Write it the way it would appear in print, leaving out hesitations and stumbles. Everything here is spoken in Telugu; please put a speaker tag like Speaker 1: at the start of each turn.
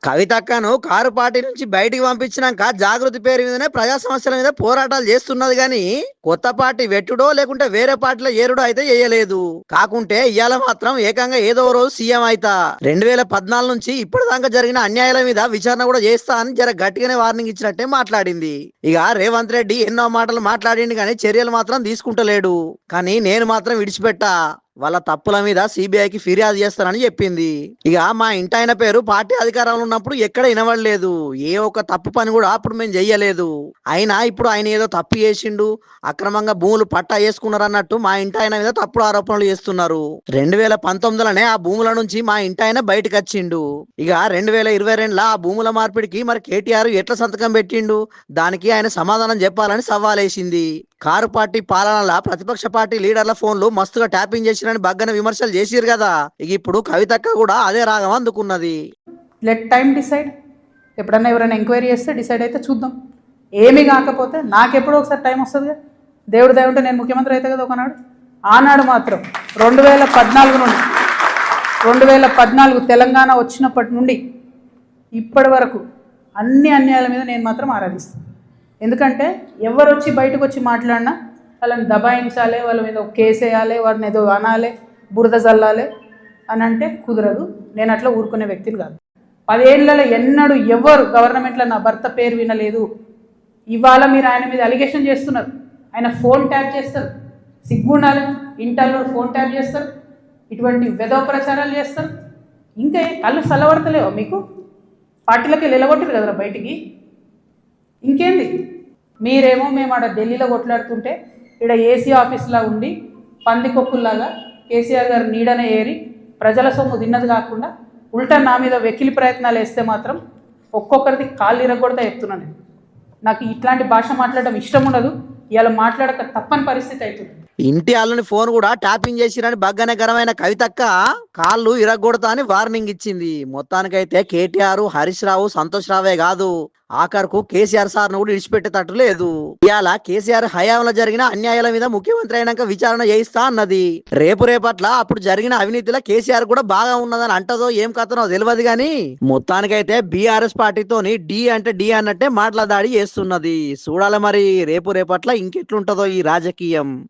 Speaker 1: కవితక్కను కారు పార్టీ నుంచి బయటికి పంపించినాక జాగృతి పేరు మీదనే ప్రజా సమస్యల మీద పోరాటాలు చేస్తున్నది గాని కొత్త పార్టీ వెట్టుడో లేకుంటే వేరే పార్టీలో ఏరుడో అయితే చేయలేదు. కాకుంటే ఇవాళ మాత్రం ఏకంగా ఏదో రోజు సీఎం అయితా 2014 నుంచి ఇప్పటిదాకా జరిగిన అన్యాయాల మీద విచారణ కూడా చేస్తా అని జర గట్టిగానే వార్నింగ్ ఇచ్చినట్టే మాట్లాడింది. ఇక రేవంత్ రెడ్డి ఎన్నో మాటలు మాట్లాడింది కానీ చర్యలు మాత్రం తీసుకుంటలేడు. కానీ నేను మాత్రం విడిచిపెట్టా, వాళ్ళ తప్పుల మీద సిబిఐకి ఫిర్యాదు చేస్తానని చెప్పింది. ఇక మా ఇంటాయన పేరు పార్టీ అధికారంలో ఉన్నప్పుడు ఎక్కడ వినవడలేదు, ఏ ఒక్క తప్పు పని కూడా అప్పుడు మేము చెయ్యలేదు. అయినా ఇప్పుడు ఆయన ఏదో తప్పు చేసిండు, అక్రమంగా భూములు పట్టా వేసుకున్నారు అన్నట్టు మా ఇంటాయన మీద తప్పుడు ఆరోపణలు చేస్తున్నారు. 2019లోనే ఆ భూముల నుంచి మా ఇంటాయన బయటకు వచ్చిండు. ఇక 2022లో ఆ భూముల మార్పిడికి మరి కేటీఆర్ ఎట్లా సంతకం పెట్టిండు, దానికి ఆయన సమాధానం చెప్పాలని సవాలేసింది. కారు పార్టీ పాలనలా ప్రతిపక్ష పార్టీ లీడర్ల ఫోన్లు మస్తుగా ట్యాపింగ్ చేసిరని బగ్గన విమర్శలు చేసిరు కదా. ఇక ఇప్పుడు కవితక్క కూడా అదే రాగం అందుకున్నది.
Speaker 2: Let time decide. ఎప్పుడన్నా ఎవరైనా ఎంక్వైరీ చేస్తే డిసైడ్ అయితే చూద్దాం. ఏమీ కాకపోతే నాకెప్పుడో ఒకసారి టైం వస్తుంది కదా, దేవుడు దయ ఉంటే నేను ముఖ్యమంత్రి అయితే కదా ఒకనాడు. ఆనాడు మాత్రం 2014 నుండి 2014 తెలంగాణ వచ్చినప్పటి నుండి ఇప్పటి వరకు అన్ని అన్యాయాల మీద నేను మాత్రం ఆరాధిస్తాను. ఎందుకంటే ఎవరు వచ్చి బయటకు వచ్చి మాట్లాడినా వాళ్ళని దబాయించాలి, వాళ్ళ మీద ఒక కేసు వేయాలి, వాడిని ఏదో అనాలి, బురద చల్లాలి అని అంటే కుదరదు. నేను అట్లా ఊరుకునే వ్యక్తిని కాదు. 10 ఏళ్లలో ఎన్నడూ ఎవరు గవర్నమెంట్లో నా భర్త పేరు వినలేదు. ఇవాళ మీరు ఆయన మీద అలిగేషన్ చేస్తున్నారు, ఆయన ఫోన్ ట్యాప్ చేస్తారు, సిగ్గుండాలి, ఇంటర్లో ఫోన్ ట్యాప్ చేస్తారు, ఇటువంటి వెధవ ప్రచారాలు చేస్తారు. ఇంకా కళ్ళు చల్లబడతలేవా మీకు? పార్టీలకి నిలగొట్టారు కదరా బయటికి. ఇంకేంది మీరేమో మేము ఆడ ఢిల్లీలో కొట్లాడుతుంటే ఇక్కడ ఏసీ ఆఫీస్లా ఉండి పందికొక్కుల్లాగా కేసీఆర్ గారు నీడనే ఏరి ప్రజల సొమ్ము తిన్నది కాకుండా ఉల్టా నా మీద వెకిలి ప్రయత్నాలు వేస్తే మాత్రం ఒక్కొక్కరిది కాళ్ళు ఇరగొడతా చెప్తున్నాను. నాకు ఇట్లాంటి భాష మాట్లాడడం ఇష్టం ఉండదు. ఇలా మాట్లాడక తప్పని పరిస్థితి అవుతుంది.
Speaker 1: ఇంటి వాళ్ళని ఫోన్ కూడా ట్యాపింగ్ చేసిరని బగ్గనే గరమైన కవితక్క కాళ్ళు ఇరగొడతా అని వార్నింగ్ ఇచ్చింది. మొత్తానికైతే కేటీఆర్, హరీష్ రావు, సంతోష్ రావే కాదు, ఆఖరుకు కేసీఆర్ సార్ను కూడా విడిచిపెట్టేటట్టు లేదు. ఇవాళ కేసీఆర్ హయాంలో జరిగిన అన్యాయాల మీద ముఖ్యమంత్రి అయినాక విచారణ చేయిస్తా అన్నది. రేపట్ల అప్పుడు జరిగిన అవినీతిలో కేసీఆర్ కూడా బాగా ఉన్నదని అంటదో ఏం కథనో తెలియదు గాని మొత్తానికైతే బీఆర్ఎస్ పార్టీతోని డి అంటే డి అన్నట్టే మాటల దాడి చేస్తున్నది. చూడాలి మరి రేపట్ల ఇంకెట్లుంటదో ఈ రాజకీయం.